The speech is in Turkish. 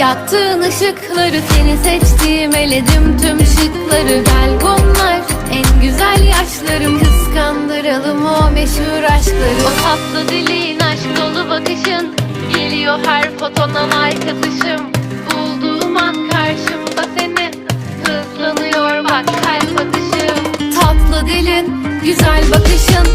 Yaktığın ışıkları, seni seçtiğim, eledim tüm şıkları. Gel bunlar en güzel yaşlarım, kıskandıralım o meşhur aşkları. O tatlı dilin, aşk dolu bakışın, geliyor her fotona like atışım. Bulduğum an karşımda seni, hızlanıyor bak kalp atışım. Tatlı dilin, güzel bakışın,